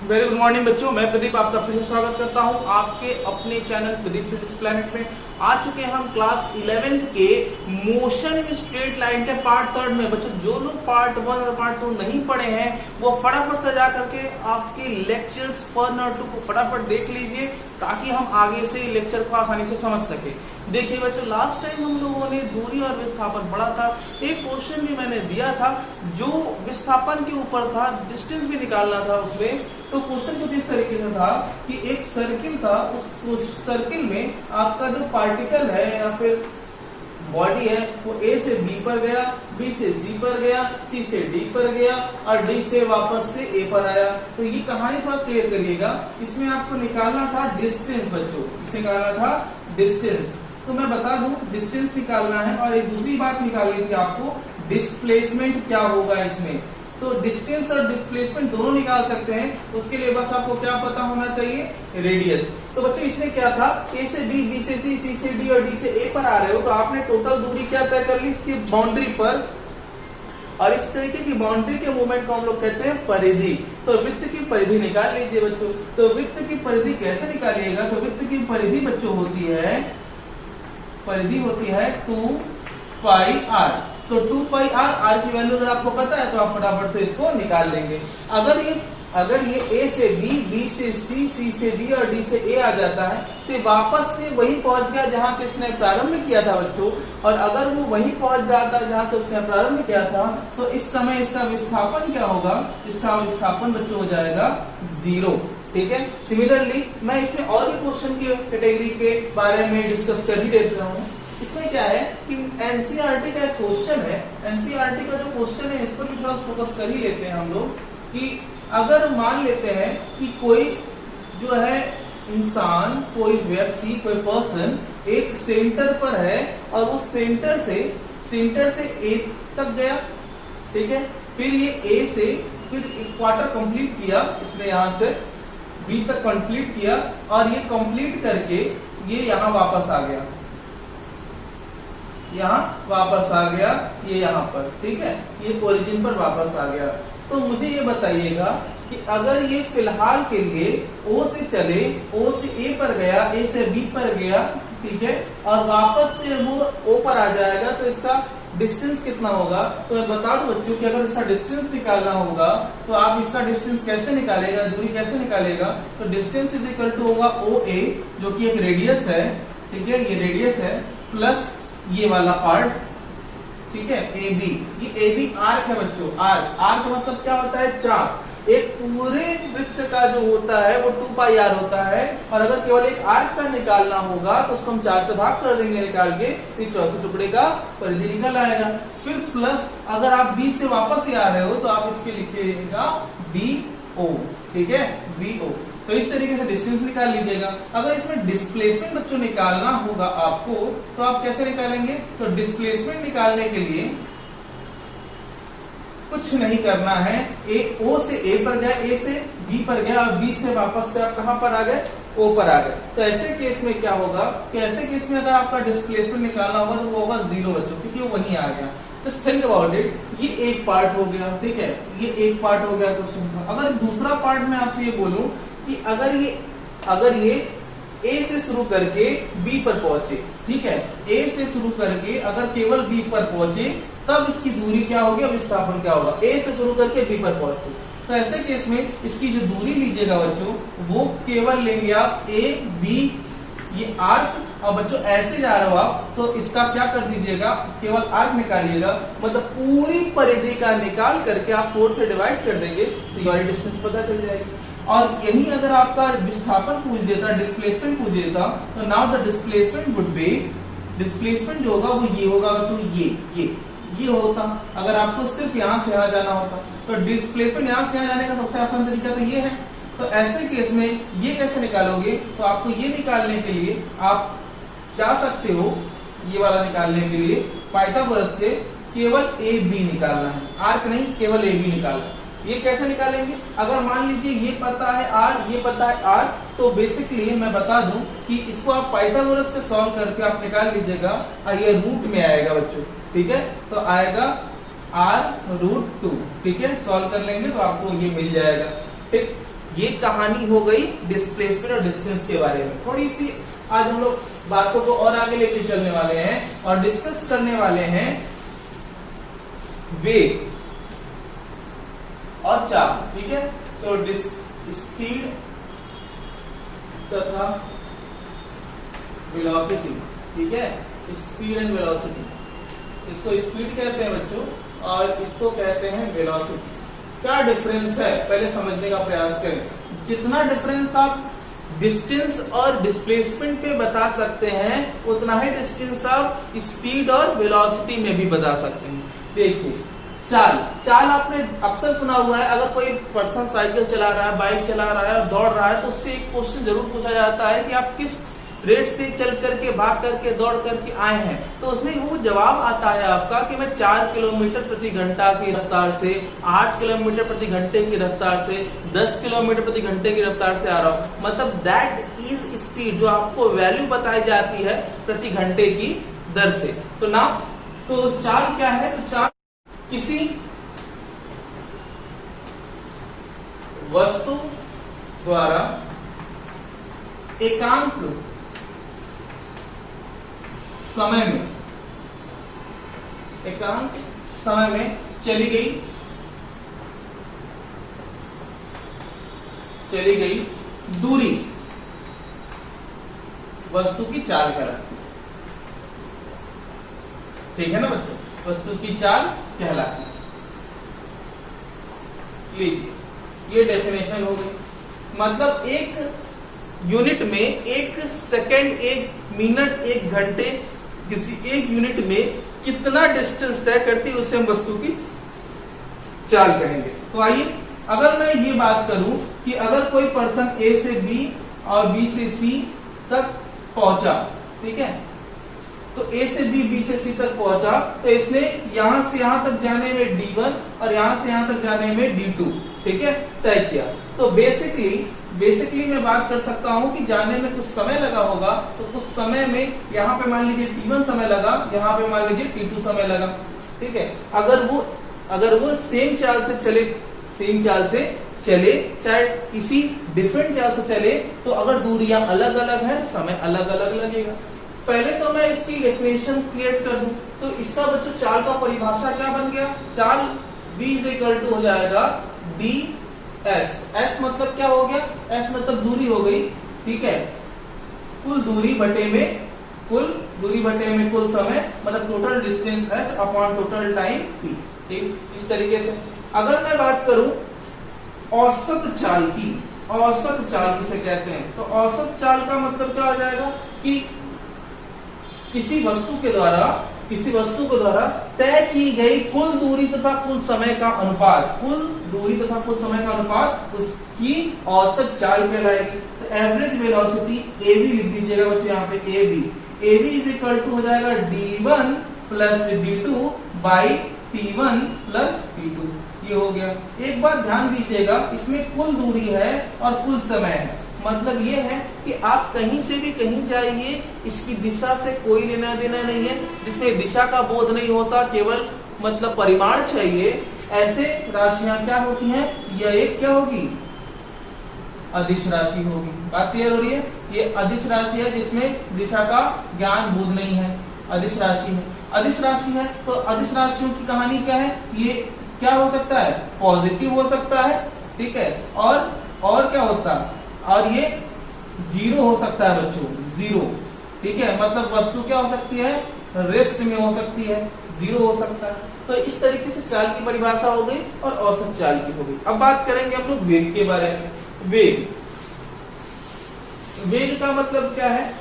Very good morning बच्चों, मैं प्रदीप आपका फिर से स्वागत करता हूं आपके अपने चैनल प्रदीप फिजिक्स प्लैनेट में। आ चुके हैं हम क्लास 11th के मोशन इन स्ट्रेट लाइन के पार्ट थर्ड में। बच्चों जो लोग पार्ट 1 और पार्ट 2 नहीं पढ़े हैं वो फटाफट से जा करके आपके लेक्चर्स 1 और 2 को फटाफट देख लीजिए ताकि हम आगे से लेक्चर को आसानी से समझ सके। देखिए बच्चों, लास्ट टाइम हम लोगों ने दूरी और विस्थापन पढ़ा था। एक क्वेश्चन भी मैंने दिया था जो विस्थापन के ऊपर था, डिस्टेंस भी निकालना था उसमें। तो क्वेश्चन कुछ इस तरीके से था कि एक सर्किल था, उस सर्किल में आपका जो पार्टिकल है या फिर बॉडी है वो ए से बी पर गया, बी से सी पर गया, सी से डी पर गया और डी से वापस से ए पर आया। तो ये कहानी थोड़ा क्लियर करिएगा। इसमें आपको निकालना था डिस्टेंस बच्चों, इसमें निकालना था डिस्टेंस। तो मैं बता दूं डिस्टेंस निकालना है और एक दूसरी बात निकालनी थी आपको, डिस्प्लेसमेंट क्या होगा इसमें। तो डिस्टेंस और डिस्प्लेसमेंट दोनों निकाल सकते हैं, उसके लिए बस आपको क्या पता होना चाहिए, रेडियस। तो बच्चों इसमें क्या था, ए से बी, बी से सी, सी से डी और डी से ए पर आ रहे हो तो आपने टोटल दूरी क्या तय कर ली इसकी बाउंड्री पर, और इस तरीके की बाउंड्री के मूवमेंट को हम लोग कहते हैं परिधि। तो वृत्त की परिधि निकाल लीजिए बच्चों। तो वृत्त की परिधि कैसे निकालिएगा, तो वृत्त की परिधि बच्चों होती है, परिधि होती है 2 पाई आर। तो 2 पाई आर की वैल्यू अगर आपको पता है तो आप फटाफट से इसको निकाल लेंगे। अगर ये ए से बी, बी से सी, सी से डी और डी से ए आ जाता है तो वापस से वहीं पहुंच गया जहां से इसने प्रारंभ किया था बच्चों। और अगर वो वहीं पहुंच जाता जहां से उसने प्रारंभ किया था तो इस समय इसका विस्थापन क्या होगा, इसका विस्थापन बच्चों हो जाएगा 0। ठीक है। सिमिलरली मैं इसमें और भी क्वेश्चन की कैटेगरी के बारे में डिस्कस कर ही देता हूँ। इसमें क्या है कि एनसीईआरटी का एक क्वेश्चन है, एनसीईआरटी का जो क्वेश्चन है इस पर भी थोड़ा फोकस कर ही लेते हैं हम लोग कि अगर मान लेते हैं कि कोई जो है इंसान, कोई व्यक्ति, कोई पर्सन एक सेंटर पर है और वो सेंटर से ए तक गया। ठीक है। फिर ये ए से फिर एक क्वार्टर कंप्लीट किया, इसने यहां से बी तक कंप्लीट किया और ये कंप्लीट करके ये यहां वापस आ गया, यहाँ वापस आ गया, ये यहाँ पर। ठीक है, ये ओरिजिन पर वापस आ गया। तो मुझे ये बताइएगा कि अगर ये फिलहाल के लिए O से चले, O से A पर गया, A से B पर गया, ठीक है, और वापस से वो O पर आ जाएगा तो इसका डिस्टेंस कितना होगा। तो मैं बता दूं बच्चों कि अगर इसका डिस्टेंस निकालना होगा तो आप इसका डिस्टेंस कैसे निकालेगा, दूरी कैसे निकालेगा। तो डिस्टेंस इज इक्वल टू होगा OA जो कि एक रेडियस है। ठीक है, ये रेडियस है प्लस ये वाला पार्ट, ठीक है, AB। ये AB आर्क है बच्चों, आर्क। आर्क मतलब क्या होता है, चाप। एक पूरे वृत्त का जो होता है वो 2 पाई आर होता है और अगर केवल एक आर्क का निकालना होगा तो उसको हम 4 से भाग कर देंगे निकाल के, तो चौथे टुकड़े का परिधि निकल आएगा। फिर प्लस अगर आप B से वापस ही आ रहे हो तो आप इसके लिखिएगा BO। ठीक है, BO। तो इस तरीके से डिस्टेंस निकाल लीजिएगा। अगर इसमें डिस्प्लेसमेंट बच्चों निकालना होगा आपको तो आप कैसे निकालेंगे, तो डिस्प्लेसमेंट निकालने के लिए कुछ नहीं करना है, O से A पर गया, A से B पर गया और B से वापस से आप कहां पर आ गए, O पर आ गए। तो ऐसे केस में क्या होगा कि ऐसे केस में अगर आपका डिस्प्लेसमेंट निकालना होगा तो वो होगा 0 बच्चों, क्योंकि वो वहीं आ गया। जस्ट थिंक अबाउट इट, ये एक पार्ट हो गया। ठीक है, ये एक पार्ट हो गया क्वेश्चन का। अगर दूसरा पार्ट में आपसे ये बोलूं कि अगर ये A से शुरू करके B पर पहुंचे, ठीक है, A से शुरू करके अगर केवल B पर पहुंचे तब इसकी दूरी क्या होगी, विस्थापन क्या होगा, A से शुरू करके B पर पहुंचे। तो ऐसे केस में इसकी जो दूरी लीजिएगा बच्चों वो केवल लेंगे आप A B, ये आर्क। और बच्चों ऐसे जा रहे हो आप तो इसका क्या कर दीजिएगा, केवल आर्क निकालिएगा, मतलब पूरी परिधि का निकाल करके आप 4 से डिवाइड कर देंगे तो ये डिस्टेंस पता चल जाएगी। और यही अगर आपका विस्थापन पूछ देता, डिस्प्लेसमेंट पूछ देता, तो now the displacement would be, displacement जो होगा वो ये होगा बच्चों, ये होता अगर आपको सिर्फ यहां से यहां जाना होता। तो डिस्प्लेसमेंट यहां से यहां जाने का सबसे आसान तरीका तो ये है। तो ऐसे केस में ये कैसे निकालोगे, तो आपको ये निकालने के लिए आप जा सकते हो, ये वाला निकालने के लिए पाइथागोरस से केवल AB निकालना है, आर्क नहीं, केवल AB निकालना है। ये कैसे निकालेंगे, अगर मान लीजिए ये पता है R, ये पता है R, तो बेसिकली मैं बता दूं कि इसको आप पाइथागोरस से सॉल्व करके आप निकाल लीजिएगा और ये रूट में आएगा बच्चों। ठीक है, तो आएगा R√2। ठीक है, सॉल्व कर लेंगे तो आपको ये मिल जाएगा। ठीक, ये कहानी हो गई डिस्प्लेसमेंट और डिस्टेंस के बारे में। थोड़ी सी आज हम लोग बातों को और आगे लेके चलने वाले हैं और डिस्कस करने वाले हैं वेग और चाल, ठीक है। तो स्पीड तथा वेलोसिटी, ठीक है, स्पीड एंड वेलोसिटी, इसको स्पीड कहते हैं बच्चों और इसको कहते हैं वेलोसिटी। क्या डिफरेंस है पहले समझने का प्रयास करें। जितना डिफरेंस आप डिस्टेंस और डिस्प्लेसमेंट पे बता सकते हैं उतना ही डिस्टेंस आप स्पीड और वेलोसिटी में भी बता सकते हैं। देखिए चाल आपने अक्सर सुना हुआ है, अगर कोई पर्सन साइकिल चला रहा है, बाइक चला रहा है और दौड़ रहा है तो उससे एक क्वेश्चन जरूर पूछा जाता है कि आप किस रेट से चल करके, भाग करके, दौड़ करके आए हैं। तो उसमें वो जवाब आता है आपका कि मैं 4 किलोमीटर प्रति घंटा की रफ्तार से, 8 किलोमीटर प्रति घंटे की रफ्तार से, 10 किलोमीटर प्रति घंटे की रफ्तार से आ रहा हूं। मतलब दैट इज स्पीड, जो आपको वैल्यू बताई जाती है प्रति घंटे की दर से। तो ना तो चाल क्या है? तो चाल किसी वस्तु द्वारा एकांक समय में चली गई दूरी वस्तु की चाल कहलाती है। ठीक है ना बच्चों, वस्तु की चाल कहलाती है। लीजिए ये डेफिनेशन हो गई। मतलब एक यूनिट में, एक सेकंड, एक मिनट, एक घंटे, किसी एक यूनिट में कितना डिस्टेंस तय करती है उसे हम वस्तु की चाल कहेंगे। तो आइए, अगर मैं ये बात करूं कि अगर कोई पर्सन ए से बी और बी से सी तक पहुंचा, ठीक है, तो ए से बी, बी से सी तक पहुंचा, तो इसने यहां से यहां तक जाने में D1 और यहां से यहां तक जाने में D2, ठीक है, तय किया। तो बेसिकली मैं बात कर सकता हूं कि जाने में कुछ समय लगा होगा, तो कुछ समय में यहाँ पे मान लीजिए T1 समय लगा, यहाँ पे मान लीजिए T2 समय लगा, ठीक है। अगर वो सेम चाल से चले, चाहे किसी डिफरेंट चाल से चले, तो अगर दूरियां अलग अलग है, समय अलग अलग लगेगा। पहले तो मैं इसकी डेफिनेशन क्लियर कर दूं। तो इसका बच्चों चाल का परिभाषा क्या बन गया? चाल V = हो जाएगा ds। s मतलब क्या हो गया? s मतलब दूरी हो गई, ठीक है, कुल दूरी बटे में कुल समय, मतलब total distance s upon total time t। ठीक, इस तरीके से। अगर मैं बात करूं औसत चाल की, औसत चाल किसे कहते हैं? तो औसत चाल का मतलब क्या हो जाएगा कि किसी वस्तु के द्वारा तय की गई कुल दूरी तथा कुल समय का अनुपात, उसकी औसत चाल कहलाएगी। तो एवरेज वेलोसिटी AB लिख दीजिएगा बच्चों यहाँ पे, AB हो जाएगा D1 plus D2 by T1 plus T2। ये हो गया। एक बात ध्यान दीजिएगा, इसमें कुल दूरी है और कुल समय है। मतलब ये है कि आप कहीं से भी कहीं जाइए, इसकी दिशा से कोई लेना देना नहीं है, जिसमें दिशा का बोध नहीं होता, केवल मतलब परिमाण चाहिए। ऐसे राशियां क्या होती हैं? यह एक क्या होगी? अदिश राशि होगी। बात क्लियर हो रही है? ये अदिश राशि है जिसमें दिशा का ज्ञान बोध नहीं है, अदिश राशि है। अदिश राशि है तो अदिश राशियों की कहानी क्या है? ये क्या हो सकता है? पॉजिटिव हो सकता है, ठीक है, और क्या होता है? और ये जीरो हो सकता है बच्चों, जीरो, ठीक है, मतलब वस्तु क्या हो सकती है? रेस्ट में हो सकती है, जीरो हो सकता है। तो इस तरीके से चाल की परिभाषा हो गई और औसत चाल की हो गई। अब बात करेंगे हम लोग वेग के बारे में। वेग का मतलब क्या है?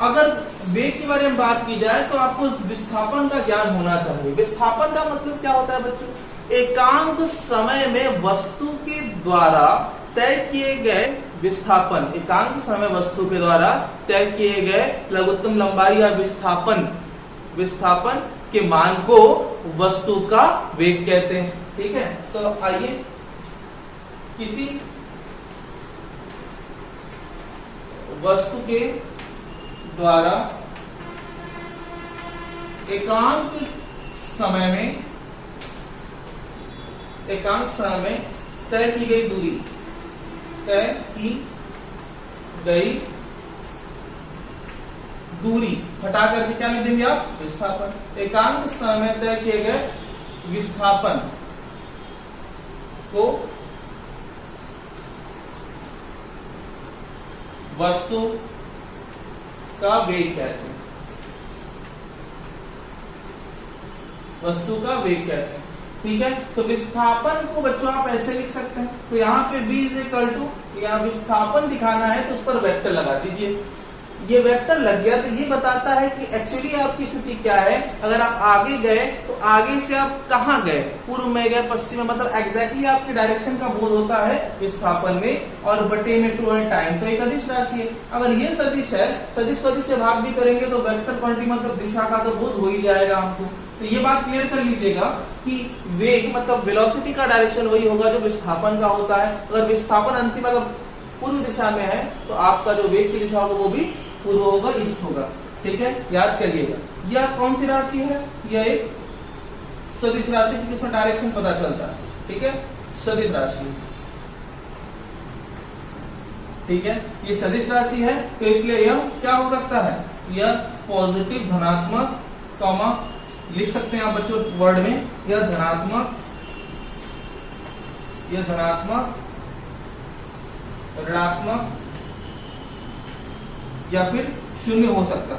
अगर वेग के बारे में बात की जाए तो आपको विस्थापन का ज्ञान होना चाहिए। विस्थापन का मतलब क्या होता है बच्चों? एकांक समय में वस्तु के द्वारा तय किए गए विस्थापन, एकांक समय वस्तु के द्वारा तय किए गए लघुत्तम लंबाई या विस्थापन के मान को वस्तु का वेग कहते हैं। ठीक है, तो आइए किसी वस्तु के द्वारा एकांक समय में तय की गई दूरी, तय की गई दूरी हटा करके क्या लिख देंगे आप? विस्थापन। एकांक समय में तय किए गए विस्थापन को वस्तु का वेग कहते हैं। वस्तु का वेग कहते हैं। ठीक है, तो विस्थापन को बच्चों आप ऐसे लिख सकते हैं। तो यहाँ पे v इज इक्वल टू, यहाँ विस्थापन दिखाना है तो उस पर वेक्टर लगा दीजिए। ये वेक्टर लग गया तो ये बताता है कि एक्चुअली आपकी स्थिति क्या है। अगर आप आगे गए तो आगे से आप कहाँ गए? पूर्व में गए, पश्चिम में, मतलब एग्जैक्टली आपकी डायरेक्शन का बोध होता है विस्थापन में। और बटे में टू है टाइम, तो एक अदिश राशि है। अगर ये सदिश है, सदिश को अदिश से भाग भी करेंगे तो वेक्टर क्वांटिटी मतलब दिशा का तो बोध हो ही जाएगा हमको। तो ये बात क्लियर कर लीजिएगा कि वेग मतलब वेलोसिटी का डायरेक्शन वही होगा जो विस्थापन का होता है। अगर विस्थापन अंतिम मतलब पूर्व दिशा में है तो आपका जो वेग की दिशा होगा वो भी पूर्व होगा, ईस्ट होगा। ठीक है, याद करिएगा। यह कौन सी राशि है? यह एक सदिश राशि है जिसमें डायरेक्शन पता चलता है। ठीक है, सदिश राशि। ठीक है, ये सदिश राशि है तो इसलिए यह क्या हो सकता है? यह पॉजिटिव धनात्मक कॉमा लिख सकते हैं आप बच्चों वर्ड में, यह धनात्मक, यह धनात्मक, ऋणात्मक या फिर शून्य हो सकता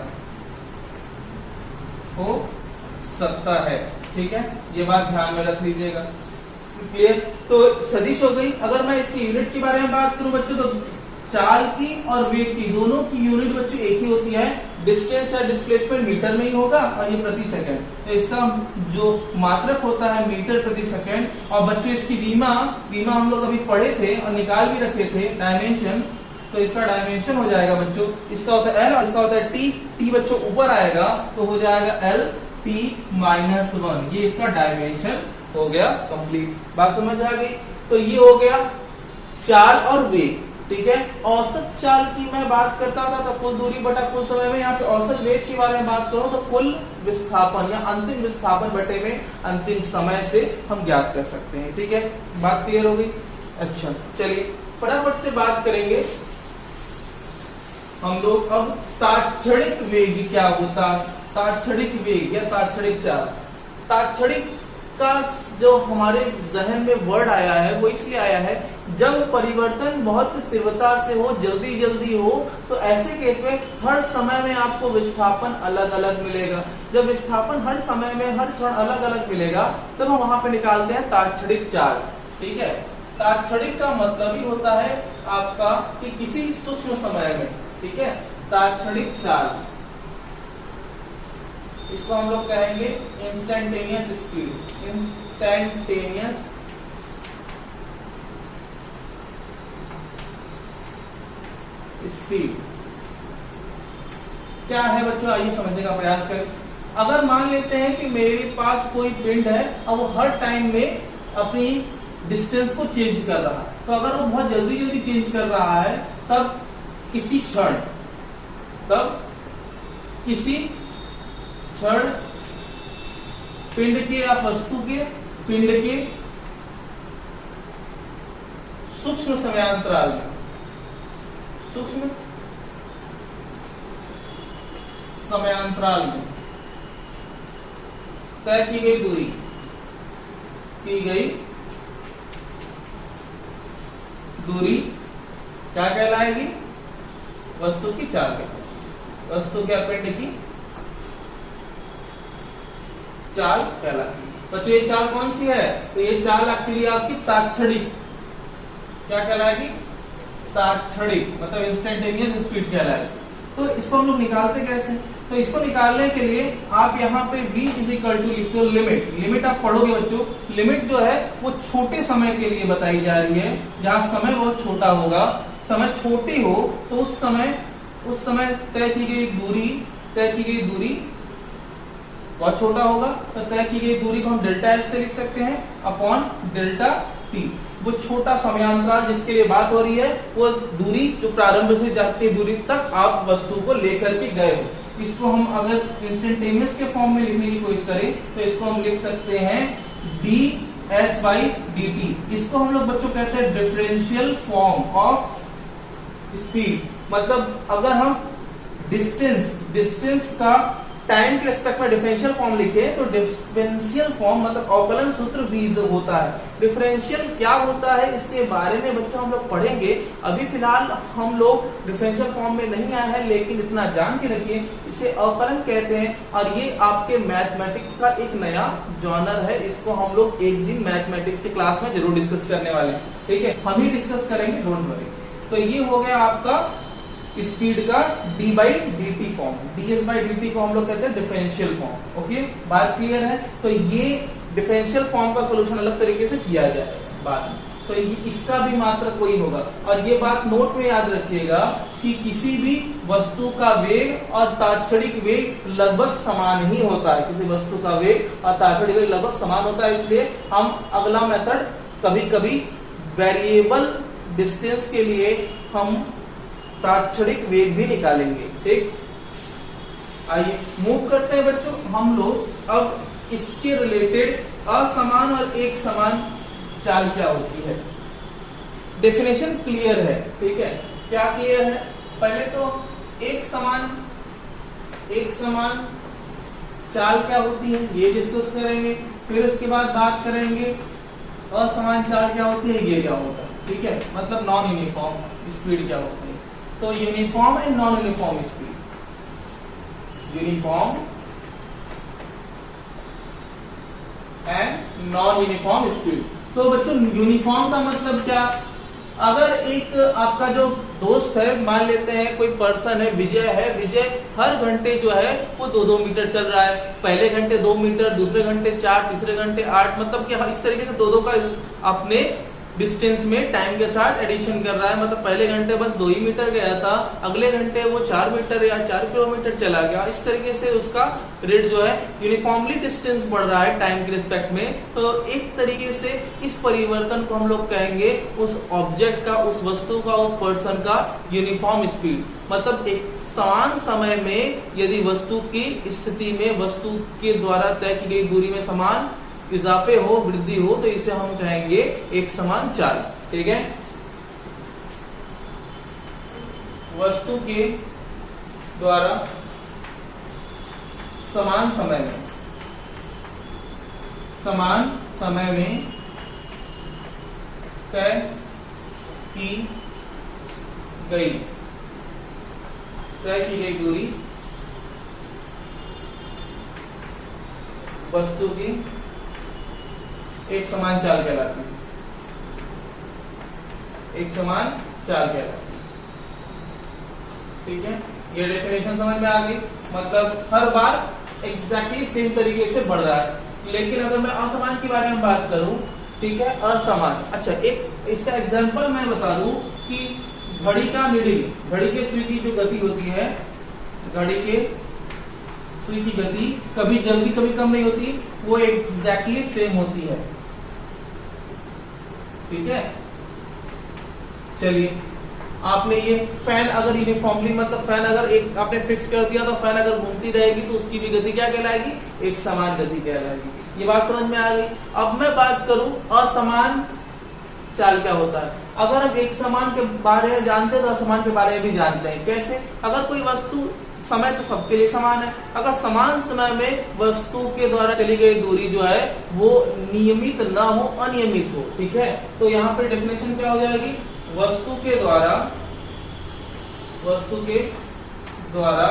है। ठीक है, ये बात ध्यान में रख लीजिएगा। क्लियर? तो सदिश हो गई। अगर मैं इसकी यूनिट के बारे में बात करूं बच्चों तो चाल की और वेग की दोनों की यूनिट बच्चों एक ही होती है। डिस्टेंस या डिस्प्लेसमेंट मीटर में ही होगा और ये प्रति सेकंड। तो इसका जो मात्रक होता है मीटर प्रति सेकंड। और बच्चों इसकी रीमा हम लोग अभी पढ़े थे और निकाल भी रखे थे डायमेंशन। तो इसका डायमेंशन हो जाएगा बच्चों, इसका होता है एल और इसका होता है टी। टी बच्चों ऊपर आएगा तो हो जाएगा एल टी माइनस 1। ये इसका डायमेंशन हो गया कंप्लीट। बात समझ आ गई? तो ये हो गया चाल और वेग। ठीक है, औसत चाल की मैं बात करता था तो कुल दूरी बटा कुल समय में। यहाँ पे औसत वेग के बारे में बात करूं तो कुल विस्थापन या अंतिम विस्थापन बटे में अंतिम समय से हम ज्ञात कर सकते हैं। ठीक है, बात क्लियर हो गई? अच्छा, चलिए फटाफट से बात करेंगे हम लोग अब तात्क्षणिक वेग क्या होता है। तात्क्षणिक वेग या तात्क्षणिक चाल। तात्क्षणिक का जो हमारे जहन में वर्ड आया है वो इसलिए आया है जब परिवर्तन बहुत तीव्रता से हो, जल्दी जल्दी हो, तो ऐसे केस में हर समय में आपको विस्थापन अलग अलग मिलेगा। जब विस्थापन हर समय में हर क्षण अलग अलग मिलेगा तब हम वहां पे निकालते हैं तात्क्षणिक चाल। ठीक है, तात्क्षणिक का मतलब ही होता है आपका कि किसी सूक्ष्म समय में। ठीक है, तात्क्षणिक चाल, इसको हम लोग कहेंगे इंस्टेंटेनियस स्पीड। इंस्टेंटेनियस स्पीड क्या है बच्चों, आइए समझने का प्रयास करें। अगर मान लेते हैं कि मेरे पास कोई पिंड है और वो हर टाइम में अपनी डिस्टेंस को चेंज कर रहा है, तो अगर वो बहुत जल्दी जल्दी चेंज कर रहा है तब किसी क्षण पिंड के या वस्तु के पिंड के सूक्ष्म समयांतराल में तय की गई दूरी क्या कहलाएगी? वस्तु की चाल कहलाएगी। वस्तु के पिंड की चाल कहलाती है। बच्चों ये चाल कौन सी है? तो ये चाल एक्चुअली आपकी तात्क्षणिक क्या कहलाएगी? तात्क्षणिक मतलब इंस्टेंटेनियस स्पीड कहलाएगी। तो इसको हम लोग निकालते कैसे? तो इसको निकालने के लिए आप यहाँ पे v इज इक्वल टू लिखते हो लिमिट आप पढ़ोगे बच्चों। लिमिट जो है वो छोटे समय के लिए बताई जा रही है, जहाँ समय बहुत छोटा होगा। समय छोटी हो तो उस समय तय की गई दूरी बहुत छोटा होगा, तो तय की गई दूरी को हम डेल्टा एस से लिख सकते हैं अपॉन डेल्टा टी। वो छोटा समयांतराल जिसके लिए बात हो रही है वो दूरी जो प्रारंभ से जाती दूरी तक आप वस्तु को लेकर के गए हो। इसको हम अगर इंस्टेंटेनियस के फॉर्म में लिखने की कोशिश करें तो इसको हम लिख सकते हैं d S by D T. इसको हम लोग बच्चों कहते हैं डिफरेंशियल फॉर्म ऑफ स्पीड। मतलब अगर हम डिस्टेंस का टाइम के रिस्पेक्ट में डिफरेंशियल फॉर्म लिखे तो डिफरेंशियल फॉर्म मतलब अवकलन सूत्र भी जो होता है। डिफरेंशियल क्या होता है इसके बारे में बच्चों हम लोग पढ़ेंगे। अभी फिलहाल हम लोग डिफरेंशियल फॉर्म में नहीं आए हैं, लेकिन इतना जान के रखिए इसे अवकलन कहते हैं और ये आपके मैथमेटिक्स का एक नया जॉनर है। इसको हम लोग एक दिन मैथमेटिक्स की क्लास में जरूर डिस्कस करने वाले हैं, ठीक है, हम ही डिस्कस करेंगे, डोंट वरी। तो ये हो गया आपका स्पीड का D by D T form. DS by D T को हम लोग कहते हैं डिफरेंशियल फॉर्म। ओके, बात क्लियर है। तो ये डिफरेंशियल फॉर्म का सॉल्यूशन अलग तरीके से किया जाए बाद में, तो ये इसका भी मात्रा कोई होगा। और ये बात नोट में याद रखिएगा कि किसी भी वस्तु का वेग और तात्क्षणिक वेग लगभग समान ही होता है। किसी वस्तु का वेग और तात्क्षणिक वेग लगभग समान होता है, इसलिए हम अगला मेथड कभी कभी वेरिएबल डिस्टेंस के लिए हम तात्क्षणिक वेग भी निकालेंगे। ठीक, आइए मूव करते हैं बच्चों हम लोग अब इसके रिलेटेड असमान और एक समान चाल क्या होती है। डेफिनेशन क्लियर है, ठीक है, क्या क्लियर है? पहले तो एक समान चाल क्या होती है ये डिस्कस करेंगे, फिर उसके बाद बात करेंगे असमान चाल क्या होती है, ये क्या होता है, ठीक है, मतलब नॉन यूनिफॉर्म स्पीड क्या होती है। तो uniform and non uniform speed, uniform and non uniform speed. तो बच्चों यूनिफॉर्म का मतलब क्या? अगर एक आपका जो दोस्त है, मान लेते हैं कोई पर्सन है, विजय हर घंटे जो है वो 2-2 मीटर चल रहा है। पहले घंटे 2 मीटर, दूसरे घंटे 4, तीसरे घंटे 8, मतलब कि इस तरीके से 2-2 का अपने डिस्टेंस में टाइम के साथ एडिशन कर रहा है। मतलब पहले घंटे बस 2 ही मीटर गया था, अगले घंटे वो 4 मीटर या 4 किलोमीटर चला गया। इस तरीके से उसका रेट जो है यूनिफॉर्मली डिस्टेंस बढ़ रहा है टाइम के रिस्पेक्ट में। तो एक तरीके से इस परिवर्तन को हम लोग कहेंगे उस ऑब्जेक्ट का, उस वस्तु का, उस पर्सन का यूनिफॉर्म स्पीड। मतलब एक समान समय में यदि वस्तु की स्थिति में वस्तु के द्वारा तय की गई दूरी में समान इजाफे हो, वृद्धि हो, तो इसे हम कहेंगे एक समान चाल। ठीक है, वस्तु के द्वारा समान समय में तय की गई दूरी वस्तु की एक समान चाल कहलाती है, एक समान चाल कहलाती है। ठीक है, ये डेफिनेशन समझ में आ गई। मतलब हर बार एग्जैक्टली सेम तरीके से बढ़ रहा है। लेकिन अगर मैं असमान के बारे में बात करूं, ठीक है, असमान, अच्छा एक इसका एग्जांपल मैं बता दूं कि घड़ी का नीडल, घड़ी के सुई की जो गति होती है, घड़ी के सुई की गति कभी जल्दी कभी कम नहीं होती, वो एग्जैक्टली सेम होती है। ठीक है, चलिए आपने ये फैन अगर यूनिफॉर्मली, मतलब फैन अगर एक आपने फिक्स कर दिया तो फैन अगर घूमती रहेगी तो उसकी भी गति क्या कहलाएगी, एक समान गति कहलाएगी। ये बात समझ में आ गई। अब मैं बात करूं असमान चाल क्या होता है। अगर हम एक समान के बारे में जानते हैं तो असमान के बारे में भी जानते हैं। कैसे? अगर कोई वस्तु, समय तो सबके लिए समान है, अगर समान समय में वस्तु के द्वारा चली गई दूरी जो है वो नियमित ना हो, अनियमित हो, ठीक है, तो यहाँ पर डेफिनेशन क्या हो जाएगी, वस्तु के द्वारा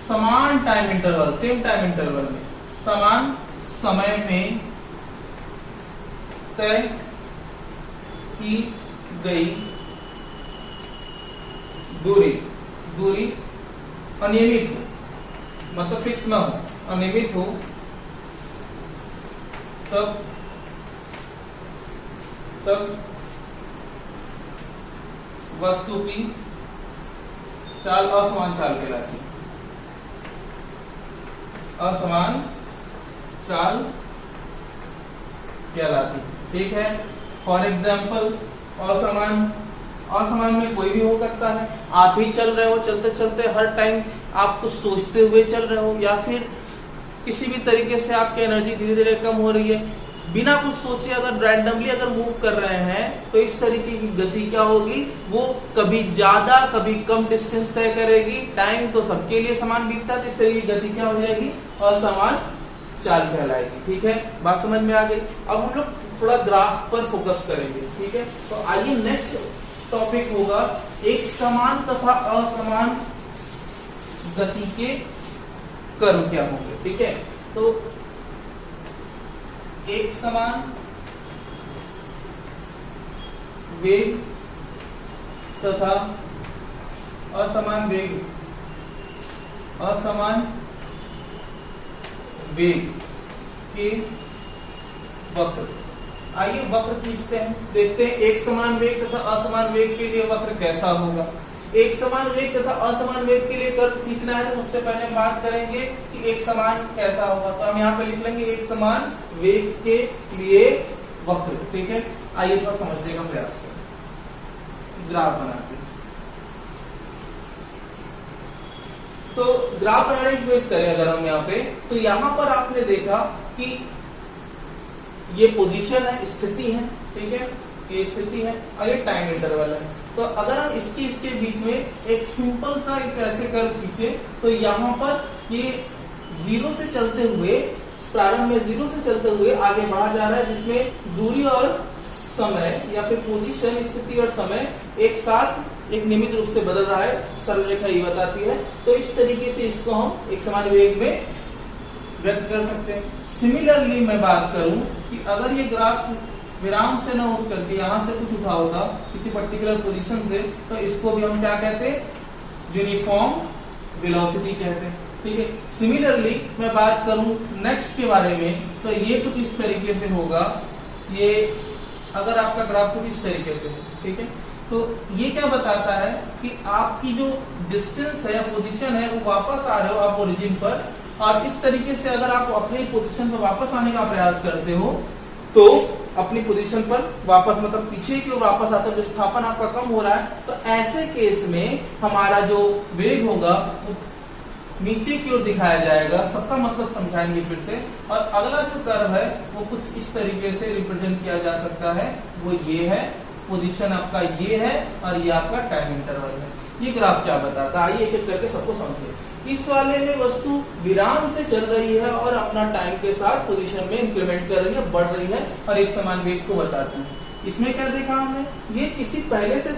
समान time interval, same time interval में, समान समय में तय की गई दूरी अनियमित हो, मतलब फिक्स ना हो, अनियमित हो, तब वस्तु की चाल असमान चाल कहलाती है। असमान चाल कहलाती है। ठीक है, फॉर एग्जाम्पल असमान में कोई भी हो सकता है। आप ही चल रहे हो, चलते चलते हर टाइम आप कुछ सोचते हुए चल रहे हो, या फिर किसी भी तरीके से आपकी एनर्जी धीरे धीरे कम हो रही है, बिना कुछ सोचे अगर रैंडमली अगर मूव कर रहे हैं तो इस तरीके की गति क्या होगी, वो कभी ज्यादा कभी कम डिस्टेंस तय करेगी। टाइम तो सबके लिए समान बीतता है, तो इस तरीके की गति क्या हो जाएगी, असमान चाल कहलाएगी। ठीक है, बात समझ में आ गई। अब हम लोग थोड़ा ग्राफ पर फोकस करेंगे। ठीक है, तो आइए नेक्स्ट टॉपिक होगा एक समान तथा असमान गति के कर्व क्या होंगे। ठीक है, तो एक समान वेग तथा असमान वेग के वक्र। आइए वक्र खींचते हैं, देखते हैं एक समान वेग तथा असमान वेग के लिए वक्र कैसा होगा। एक समान वेग तथा असमान वेग के लिए कर्व खींचना है तो सबसे पहले बात करेंगे कि एक समान कैसा होगा। तो हम यहाँ पे लिख लेंगे एक समान वेग के लिए वक्र। ठीक है, आइए थोड़ा समझने का प्रयास करें। ग्राफ बनाते हैं, तो ग्राफ बनाने की कोशिश करें अगर हम यहाँ पे, तो यहाँ पर आपने देखा कि ये पोजीशन है, स्थिति है। ठीक है, ये स्थिति है और ये टाइम इंटरवल है। तो अगर हम इसके बीच में एक सिंपल सा एक ऐसे कर्व खींचे तो यहाँ पर ये जीरो से चलते हुए, प्रारंभ में जीरो से चलते हुए आगे बढ़ा जा रहा है, जिसमें दूरी और समय या फिर पोजीशन, स्थिति और समय एक साथ एक नियमित रूप से बदल रहा है। सरल रेखा ये बताती है। तो इस तरीके से इसको हम एक समान वेग में व्यक्त कर सकते हैं। सिमिलरली मैं बात करूं कि अगर ये ग्राफ विराम से न उठ करके यहाँ से कुछ उठा होता किसी पर्टिकुलर पोजीशन से, तो इसको भी हम क्या कहते हैं, यूनिफॉर्म वेलोसिटी कहते हैं। ठीक है, सिमिलरली मैं बात करूं नेक्स्ट के बारे में, तो ये कुछ इस तरीके से होगा। ये अगर आपका ग्राफ कुछ इस तरीके से है, ठीक है, तो ये क्या बताता है कि आपकी जो डिस्टेंस है या पोजीशन है वो वापस आ रहे हो आप ओरिजिन पर, और इस तरीके से अगर आप अपनी पोजीशन पर वापस आने का प्रयास करते हो तो अपनी पोजीशन पर वापस, मतलब पीछे की ओर वापस आता है, विस्थापन आपका कम हो रहा है, तो ऐसे केस में हमारा जो वेग होगा वो नीचे की ओर दिखाया जाएगा। सबका मतलब समझाएंगे फिर से। और अगला जो कर्व है वो कुछ इस तरीके से रिप्रेजेंट किया जा सकता है, वो ये है, पोजीशन आपका ये है और ये आपका टाइम इंटरवल है। ये ग्राफ क्या बताता है, आइए एक एक करके सबको समझिए। इस वाले में वस्तु विराम से चल रही है और अपना टाइम के साथ पोजीशन में इंक्रीमेंट कर रही है, बढ़ रही है और एक समान वेग को बताती है। इसमें क्या देखा हमने, ये किसी पहले से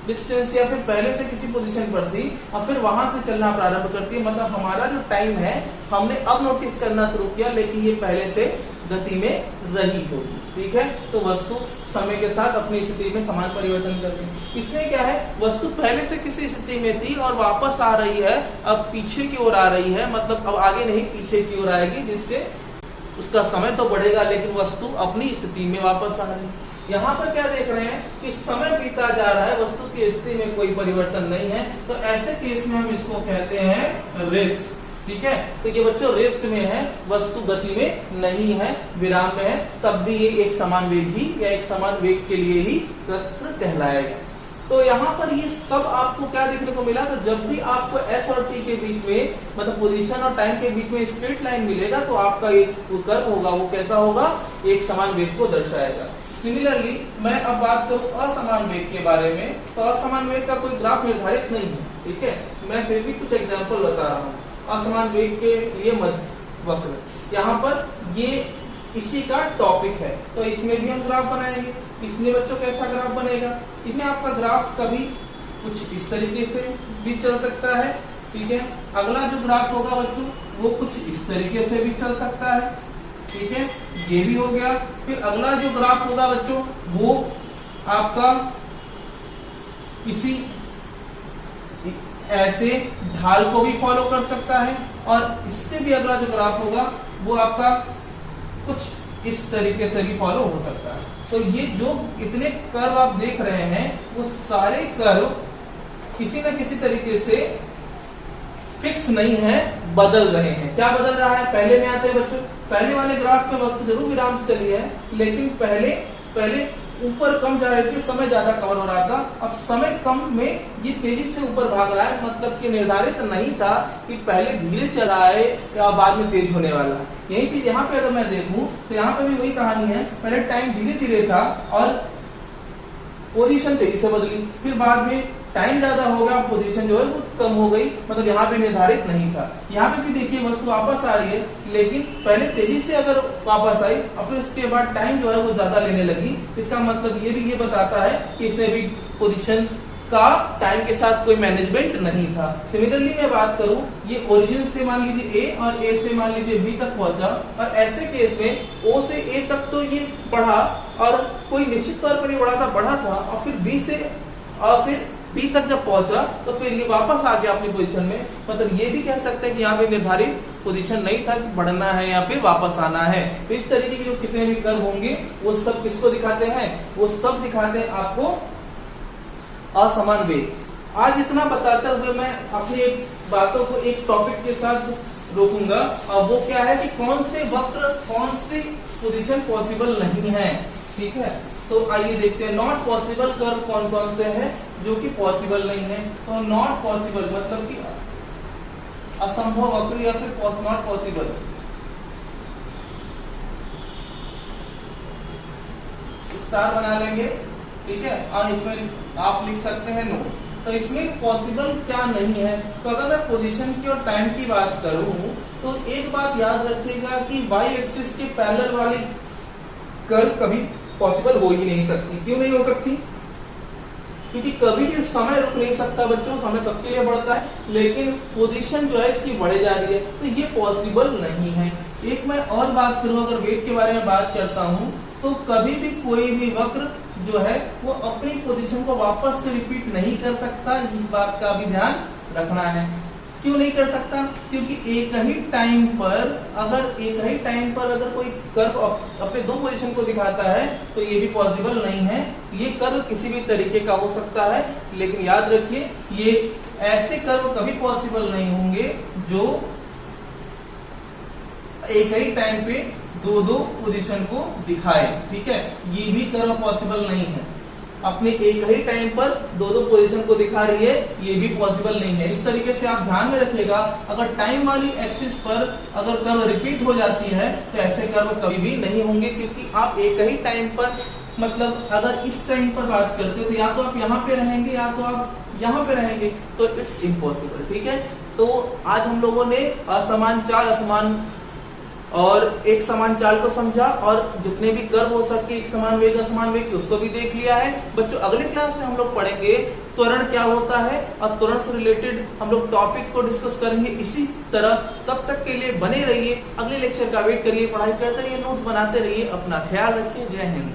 डिस्टेंस या फिर पहले से किसी पोजीशन पर थी और फिर वहां से चलना प्रारंभ करती है, मतलब हमारा जो टाइम है हमने अब नोटिस करना शुरू किया, लेकिन ये पहले से गति में रही होगी। ठीक है, तो वस्तु समय के साथ अपनी स्थिति में समान परिवर्तन करती है। इसमें क्या है, वस्तु पहले से किसी स्थिति में थी और वापस आ रही है, अब पीछे की ओर आ रही है, मतलब अब आगे नहीं पीछे की ओर आएगी, जिससे उसका समय तो बढ़ेगा लेकिन वस्तु अपनी स्थिति में वापस आ रही है। यहाँ पर क्या देख रहे हैं कि समय बीता जा रहा है, वस्तु की स्थिति में कोई परिवर्तन नहीं है, तो ऐसे केस में हम इसको कहते हैं रेस्ट। ठीक है, तो ये बच्चों रेस्ट में है, वस्तु गति में नहीं है, विराम में है, तब भी ये एक समान वेग ही या एक समान वेग के लिए ही वक्र कहलाएगा। तो यहाँ पर ये सब आपको क्या देखने को मिला, तो जब भी आपको एस और टी के बीच में, मतलब पोजीशन और टाइम के बीच में स्ट्रेट लाइन मिलेगा, तो आपका ये कर्व होगा वो कैसा होगा, एक समान वेग को दर्शाएगा। सिमिलरली मैं अब बात करूं असमान वेग के बारे में, तो असमान वेग का कोई ग्राफ निर्धारित नहीं है। ठीक है, मैं फिर भी कुछ एग्जांपल बता रहा हूँ असमान वेग के लिए वक्र। यहाँ पर ये इसी का टॉपिक है, तो इसमें भी हम ग्राफ बनाएंगे। इसमें बच्चों कैसा ग्राफ बनेगा, इसमें आपका ग्राफ कभी कुछ इस तरीके से भी चल सकता है। ठीक है, अगला जो ग्राफ होगा बच्चों वो कुछ इस तरीके से भी चल सकता है। ठीक है, ये भी हो गया। फिर अगला जो ग्राफ होगा बच्चों वो आपका किसी ऐसे ढाल को भी फॉलो कर सकता है, और इससे भी अगला जो ग्राफ होगा वो आपका कुछ इस तरीके से भी फॉलो हो सकता है। तो ये जो इतने कर्व आप देख रहे हैं वो सारे कर्व किसी न किसी तरीके से फिक्स नहीं है, बदल रहे हैं। क्या बदल रहा है, पहले में आते हैं बच्चों, पहले वाले ग्राफ में वस्तु जरूर विराम से चली है, लेकिन पहले ऊपर कम जा रही थी, समय ज्यादा कवर हो रहा था। अब समय कम में ये तेजी से ऊपर भाग रहा है, मतलब कि निर्धारित नहीं था कि पहले धीरे चला है या बाद में तेज होने वाला है। यही चीज यहाँ पे अगर मैं देखूं तो यहाँ पे भी वही कहानी है, पहले टाइम धीरे धीरे था और पोजीशन तेजी से बदली, फिर बाद में टाइम ज्यादा हो गया, पोजीशन जो है वो कम हो गई, मतलब यहाँ पे निर्धारित नहीं था। यहाँ पे भी देखिए वस्तु वापस आ रही है, लेकिन पहले तेजी से अगर वापस आई और फिर उसके बाद टाइम जो है वो ज्यादा लेने लगी, इसका मतलब ये भी ये बताता है कि इसमें भी पोजीशन का टाइम के साथ कोई मैनेजमेंट नहीं था। सिमिलरली मैं बात करूं, ये ओरिजिन से मान लीजिए ए और ए से मान लीजिए बी तक पहुंचा, और ऐसे केस में ओ से ए तक तो ये बढ़ा और कोई निश्चित तौर पर नहीं बढ़ा था, बढ़ा था, और फिर बी से और फिर बी तक जब पहुंचा तो फिर ये वापस आ गया अपनी पोजीशन में। मतलब ये भी कह सकते हैं कि यहाँ पे निर्धारित पोजीशन नहीं था कि बढ़ना है या फिर वापस आना है। तो इस तरीके के जो कितने भी कर्व होंगे वो सब किसको दिखाते हैं, वो सब दिखाते हैं आपको असमान वेग। आज इतना बताते हुए मैं अपनी एक बातों को एक टॉपिक के साथ रोकूंगा, और वो क्या है कि कौन से वक्र कौन सी पोजीशन पॉसिबल नहीं है। ठीक है, तो आइए देखते हैं नॉट पॉसिबल कर्व कौन कौन से हैं जो कि पॉसिबल नहीं है। तो नॉट पॉसिबल मतलब कि असंभव वक्र या फिर नॉट पॉसिबल। स्टार बना लेंगे, ठीक है, और इसमें आप लिख सकते हैं नो। तो इसमें पॉसिबल क्या नहीं है, तो अगर मैं पोजीशन की और टाइम की बात करूं तो एक बात याद रखिएगा कि वाई एक्सिस के पैरेलल वाली कर्व कभी पॉसिबल हो ही नहीं सकती। क्यों नहीं हो सकती? क्योंकि कभी भी समय रुक नहीं सकता बच्चों, समय सबके लिए बढ़ता है, लेकिन पोजीशन जो है इसकी बढ़े जा रही है, तो ये पॉसिबल नहीं है। एक मैं और बात करूं, अगर वेग के बारे में बात करता हूं तो कभी भी कोई भी वक्र जो है वो अपनी पोजीशन को वापस से रिपीट नहीं कर सकता, इस बात का भी ध्यान रखना है। क्यों नहीं कर सकता? क्योंकि एक ही टाइम पर अगर कोई कर्व अपने दो पोजीशन को दिखाता है तो ये भी पॉसिबल नहीं है। ये कर्व किसी भी तरीके का हो सकता है, लेकिन याद रखिए ये ऐसे कर्व कभी पॉसिबल नहीं होंगे जो एक ही टाइम पे दो पोजीशन को दिखाए। ठीक है, ये भी कर्व पॉसिबल नहीं है, अपने एक ही टाइम पर दो पोजीशन को दिखा रही है, ये भी पॉसिबल नहीं है। इस तरीके से आप ध्यान में रखिएगा, अगर टाइम वाली एक्सिस पर अगर कर्व रिपीट हो जाती है तो ऐसे कर्व कभी भी नहीं होंगे, क्योंकि आप एक ही टाइम पर, मतलब अगर इस टाइम पर बात करते हो तो या तो आप यहाँ पे रहेंगे या तो आप यहाँ पे रहेंगे, तो इट्स इम्पॉसिबल। ठीक है, तो आज हम लोगों ने असमान चाल, असमान और एक समान चाल को समझा, और जितने भी कर्व हो सके एक समान वेग असमान वेग उसको भी देख लिया है। बच्चों अगले क्लास में हम लोग पढ़ेंगे त्वरण क्या होता है, और त्वरण से रिलेटेड हम लोग टॉपिक को डिस्कस करेंगे इसी तरह। तब तक के लिए बने रहिए, अगले लेक्चर का वेट करिए, पढ़ाई करते रहिए, नोट्स बनाते रहिए, अपना ख्याल रखिए। जय हिंद।